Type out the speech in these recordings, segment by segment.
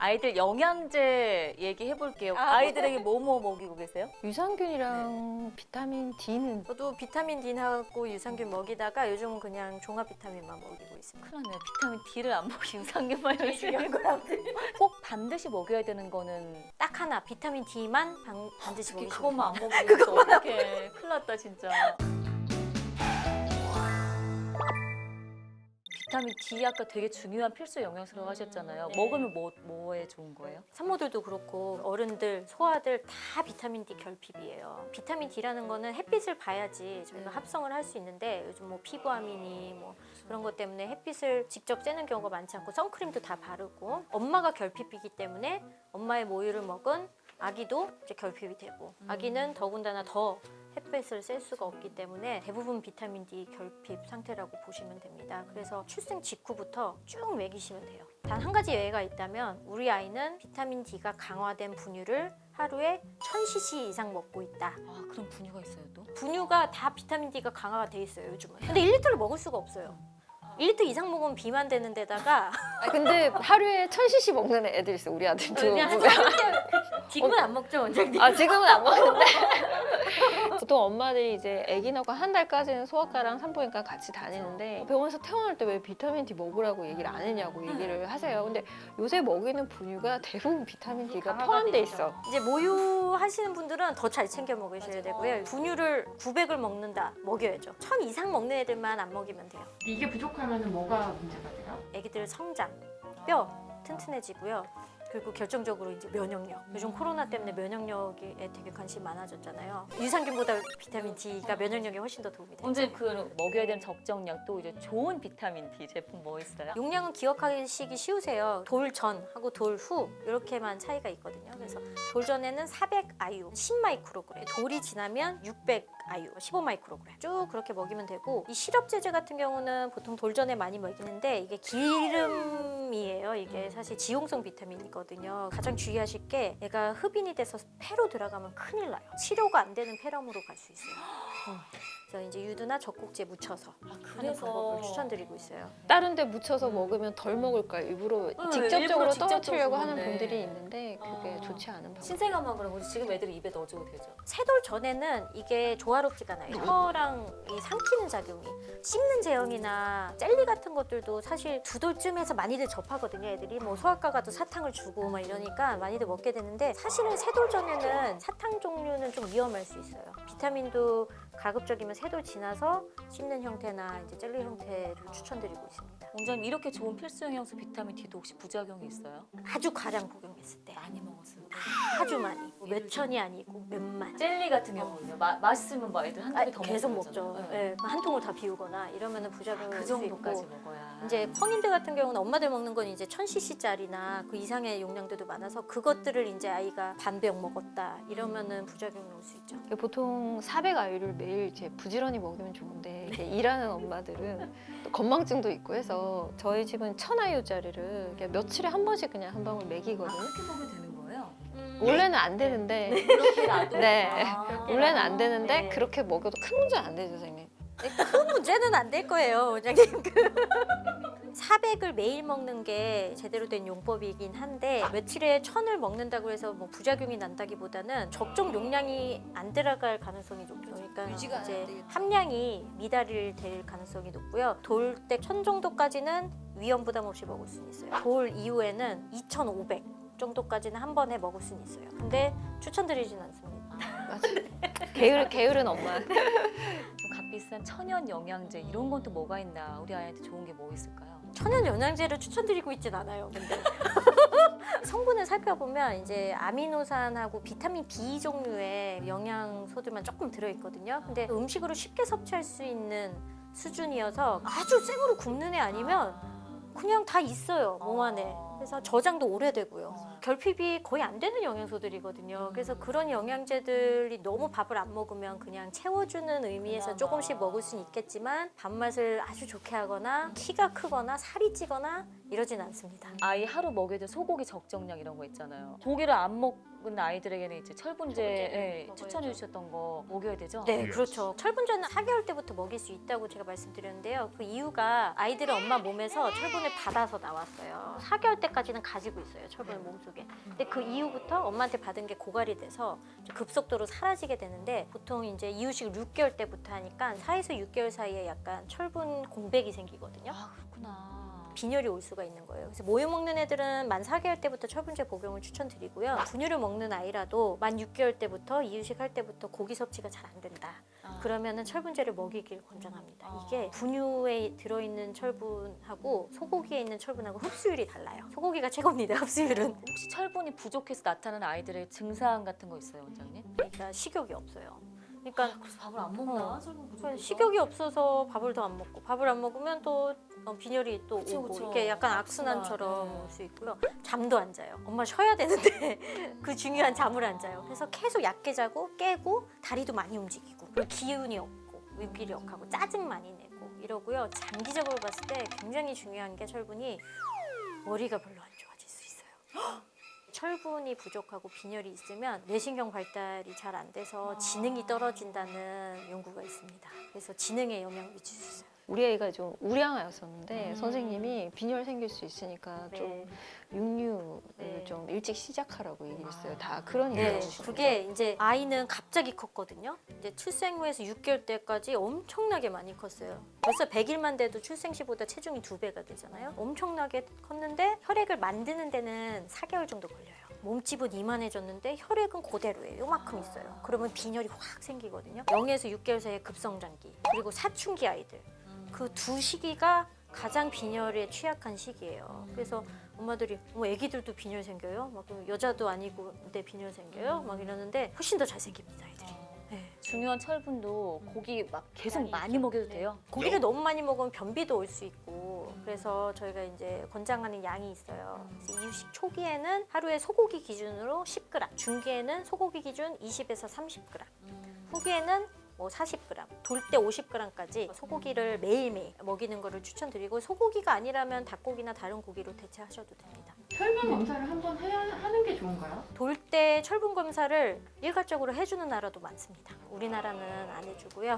아이들 영양제 얘기해 볼게요. 아이들에게 뭐 먹이고 계세요? 유산균이랑 비타민 D는 저도 비타민 D하고 유산균 먹이다가 요즘은 그냥 종합 비타민만 먹이고 있습니다. 큰일 났네. 비타민 D를 안 먹이 유산균만 열심히 꼭 반드시 먹여야 되는 거는 딱 하나 비타민 D만 반드시 먹이시면 그것만 안 됩니다. 먹으면 어떡해. 큰일 났다 진짜. 비타민 D 아까 되게 중요한 필수 영양소라고 하셨잖아요. 네. 먹으면 뭐에 좋은 거예요? 산모들도 그렇고 어른들, 소아들 다 비타민 D 결핍이에요. 비타민 D라는 거는 햇빛을 봐야지 저희가 합성을 할 수 있는데 요즘 뭐 피부암이니 뭐 그런 것 때문에 햇빛을 직접 쐬는 경우가 많지 않고 선크림도 다 바르고 엄마가 결핍이기 때문에 엄마의 모유를 먹은 아기도 이제 결핍이 되고 아기는 더군다나 더 햇빛을 쐴 수가 없기 때문에 대부분 비타민 D 결핍 상태라고 보시면 됩니다. 그래서 출생 직후부터 쭉 먹이시면 돼요. 단 한 가지 예외가 있다면 우리 아이는 비타민 D가 강화된 분유를 하루에 1000cc 이상 먹고 있다. 아 그럼 분유가 있어요 또? 분유가 다 비타민 D가 강화가 돼 있어요 요즘은. 근데 1리터를 먹을 수가 없어요. 1리터 이상 먹으면 비만 되는 데다가 근데 하루에 1000cc 먹는 애들 있어 우리 아들도 그냥 보면. 지금은 안 먹죠 원장님. 지금은 안 먹는데 보통 엄마들이 이제 아기 낳고 한 달까지는 소아과랑 산부인과 같이 다니는데 병원에서 태어날 때 왜 비타민 D 먹으라고 얘기를 안 했냐고 얘기를 하세요. 근데 요새 먹이는 분유가 대부분 비타민 D가 포함돼 있어. 이제 모유 하시는 분들은 더 잘 챙겨 먹으셔야 되고요. 분유를 900을 먹는다 먹여야죠. 1000 이상 먹는 애들만 안 먹이면 돼요. 이게 부족하면 뭐가 문제가 돼요? 애기들 성장, 뼈 튼튼해지고요. 그리고 결정적으로 이제 면역력. 요즘 코로나 때문에 면역력에 되게 관심이 많아졌잖아요. 유산균보다 비타민 D가 면역력에 훨씬 더 도움이 돼요. 언제 그 먹여야 되는 적정량 또 이제 좋은 비타민 D 제품 뭐 있어요? 용량은 기억하시기 쉬우세요. 돌 전하고 돌 후 이렇게만 차이가 있거든요. 그래서 돌 전에는 400 IU 10 마이크로그램, 돌이 지나면 600 IU 15 마이크로그램 쭉 그렇게 먹이면 되고 이 시럽제제 같은 경우는 보통 돌 전에 많이 먹이는데 이게 기름이에요. 이게 사실 지용성 비타민이거든요. 가장 주의하실 게 얘가 흡인이 돼서 폐로 들어가면 큰일 나요. 치료가 안 되는 폐렴으로 갈 수 있어요. 그래서 이제 유두나 젖꼭지에 묻혀서 하는 방법을 추천드리고 있어요. 다른 데 묻혀서 먹으면 덜 먹을까 일부러 직접적으로 일부러 떨어뜨리려고 하는 주는데. 분들이 있는데 그게 좋지 않은 방법. 신생아만 그런 거지 지금 애들 입에 넣어줘도 되죠? 세돌 전에는 이게 조화롭지가 않아요. 혀랑 이 삼키는 작용이. 씹는 제형이나 젤리 같은 것들도 사실 두 돌쯤에서 많이들 접하거든요. 애들이 뭐 소아과 가도 사탕을 주고 막 이러니까 많이들 먹게 되는데 사실은 세돌 전에는 사탕 종류는 좀 위험할 수 있어요. 비타민도 가급적이면 세돌 지나서 씹는 형태나 이제 젤리 형태를 추천드리고 있습니다. 원장님 이렇게 좋은 필수 영양소 비타민 D도 혹시 부작용이 있어요? 아주 가량 복용했을 때 많이 먹었어요. 아주 많이 몇 천이 아니고 몇만. 젤리 같은 경우는요. 맛있으면 막 애들 한 통이 더 계속 먹고 먹죠. 그러잖아요. 네, 한 통을 다 비우거나 이러면은 부작용이 그 올 수 정도까지 있고. 먹어야. 이제 성인들 같은 경우는 엄마들 먹는 건 이제 1000cc짜리나 그 이상의 용량들도 많아서 그것들을 이제 아이가 반병 먹었다 이러면은 부작용이 올 수 있죠. 보통 400 아이를 매일 이제 부지런히 먹으면 좋은데 이렇게 일하는 엄마들은 또 건망증도 있고 해서 저희 집은 1000 아이유짜리를 며칠에 한 번씩 그냥 한 방울 먹이거든요. 그렇게 먹으면 되는 거예요? 원래는 안 되는데 그렇게 놔도? 네. 아. 원래는 안 되는데 네. 그렇게 먹여도 큰 문제는 안 되죠, 선생님. 큰 문제는 안 될 거예요, 원장님. 400을 매일 먹는 게 제대로 된 용법이긴 한데 며칠에 1000을 먹는다고 해서 뭐 부작용이 난다기보다는 적정 용량이 안 들어갈 가능성이 높죠. 그러니까 유지가 안 이제 되겠죠. 함량이 미달이 될 가능성이 높고요. 돌 때 1000 정도까지는 위험 부담 없이 먹을 수 있어요. 돌 이후에는 2500 정도까지는 한 번에 먹을 수 있어요. 근데 추천드리진 않습니다. 맞아. 게으른 엄마. 좀 값비싼 천연 영양제 이런 건 또 뭐가 있나? 우리 아이한테 좋은 게 뭐 있을까요? 천연 영양제를 추천드리고 있진 않아요. 근데 성분을 살펴보면 이제 아미노산하고 비타민 B 종류의 영양소들만 조금 들어있거든요. 근데 음식으로 쉽게 섭취할 수 있는 수준이어서 아주 생으로 굽는 애 아니면 그냥 다 있어요 몸 안에. 그래서 저장도 오래되고요. 결핍이 거의 안 되는 영양소들이거든요. 그래서 그런 영양제들이 너무 밥을 안 먹으면 그냥 채워주는 의미에서 조금씩 먹을 수는 있겠지만 밥맛을 아주 좋게 하거나 키가 크거나 살이 찌거나 이러진 않습니다. 아이 하루 먹여야 될 소고기 적정량 이런 거 있잖아요. 고기를 안 먹은 아이들에게는 이제 철분제 먹어야죠. 추천해 주셨던 거 먹여야 되죠? 네, 그렇죠. 철분제는 4개월 때부터 먹일 수 있다고 제가 말씀드렸는데요. 그 이유가 아이들은 엄마 몸에서 철분을 받아서 나왔어요. 4개월 때까지는 가지고 있어요, 철분을 몸속에. 근데 그 이후부터 엄마한테 받은 게 고갈이 돼서 급속도로 사라지게 되는데 보통 이제 이유식을 6개월 때부터 하니까 4에서 6개월 사이에 약간 철분 공백이 생기거든요. 아, 그렇구나. 빈혈이 올 수가 있는 거예요. 그래서 모유 먹는 애들은 만 4개월 때부터 철분제 복용을 추천드리고요. 분유를 먹는 아이라도 만 6개월 때부터 이유식 할 때부터 고기 섭취가 잘 안 된다. 그러면은 철분제를 먹이길 권장합니다. 이게 분유에 들어있는 철분하고 소고기에 있는 철분하고 흡수율이 달라요. 소고기가 최고입니다. 흡수율은. 혹시 철분이 부족해서 나타나는 아이들의 증상 같은 거 있어요, 원장님? 그러니까 식욕이 없어요. 그러니까 그래서 밥을 안 먹나? 식욕이 없어서 밥을 더 안 먹고 밥을 안 먹으면 또 빈혈이 또 그쵸, 오고 그쵸. 이렇게 약간 악순환, 악순환처럼 네. 올 수 있고요. 잠도 안 자요. 엄마 쉬어야 되는데 그 중요한 잠을 안 자요. 그래서 계속 얕게 자고 깨고 다리도 많이 움직이고 그리고 기운이 없고 무기력하고 짜증 많이 내고 이러고요. 장기적으로 봤을 때 굉장히 중요한 게 철분이 머리가 별로 안 좋아질 수 있어요. 철분이 부족하고 빈혈이 있으면 뇌신경 발달이 잘 안 돼서 지능이 떨어진다는 연구가 있습니다. 그래서 지능에 영향을 미칠 수 있어요. 우리 아이가 좀 우량아였었는데 선생님이 빈혈 생길 수 있으니까 좀 육류를 네. 좀 일찍 시작하라고 얘기했어요. 다 그런 네, 얘기죠. 그게 이제 아이는 갑자기 컸거든요. 이제 출생 후에서 6개월 때까지 엄청나게 많이 컸어요. 벌써 100일만 돼도 출생 시보다 체중이 2배가 되잖아요. 엄청나게 컸는데 혈액을 만드는 데는 4개월 정도 걸려요. 몸집은 이만해졌는데 혈액은 그대로예요. 요만큼 있어요. 그러면 빈혈이 확 생기거든요. 0에서 6개월 사이에 급성장기 그리고 사춘기 아이들 그 두 시기가 가장 빈혈에 취약한 시기예요. 그래서 엄마들이 뭐 애기들도 빈혈 생겨요? 막 여자도 아니고 내 빈혈 생겨요? 막 이러는데 훨씬 더 잘생깁니다, 아이들이. 네. 중요한 철분도 고기 막 계속 많이 먹여도 돼요? 고기를 너무 많이 먹으면 변비도 올 수 있고 그래서 저희가 이제 권장하는 양이 있어요. 그래서 이유식 초기에는 하루에 소고기 기준으로 10g, 중기에는 소고기 기준 20에서 30g, 후기에는 뭐 40g, 돌 때 50g까지 소고기를 매일매일 먹이는 거를 추천드리고 소고기가 아니라면 닭고기나 다른 고기로 대체하셔도 됩니다. 혈관 검사를 한번 하는 게 좋은가요? 돌 때 철분 검사를 일괄적으로 해주는 나라도 많습니다. 우리나라는 안 해주고요.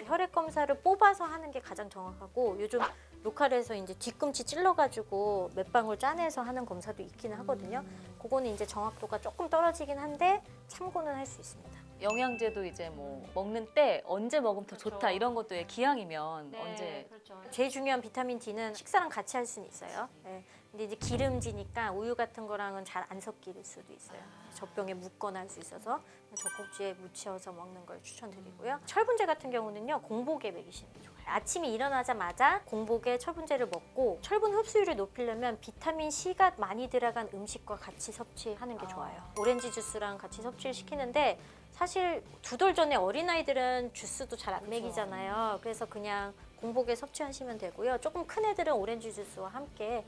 혈액 검사를 뽑아서 하는 게 가장 정확하고 요즘 로컬에서 이제 뒤꿈치 찔러가지고 몇 방울 짜내서 하는 검사도 있기는 하거든요. 그거는 이제 정확도가 조금 떨어지긴 한데 참고는 할 수 있습니다. 영양제도 이제 뭐 먹는 때 언제 먹으면 더 좋다 이런 것도 기왕이면 언제 제일 중요한 비타민 D는 식사랑 같이 할 수는 있어요. 네. 근데 이제 기름지니까 우유 같은 거랑은 잘 안 섞일 수도 있어요. 젖병에 묻거나 할 수 있어서 젖꼭지에 묻혀서 먹는 걸 추천드리고요. 철분제 같은 경우는요, 공복에 먹이시는 게 좋아요. 아침에 일어나자마자 공복에 철분제를 먹고 철분 흡수율을 높이려면 비타민 C가 많이 들어간 음식과 같이 섭취하는 게 좋아요. 오렌지 주스랑 같이 섭취를 시키는데 사실 2돌 전에 어린아이들은 주스도 잘 안 먹이잖아요. 그래서 그냥 공복에 섭취하시면 되고요. 조금 큰 애들은 오렌지 주스와 함께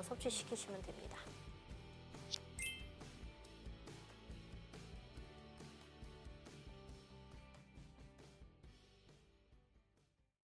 섭취시키시면 됩니다.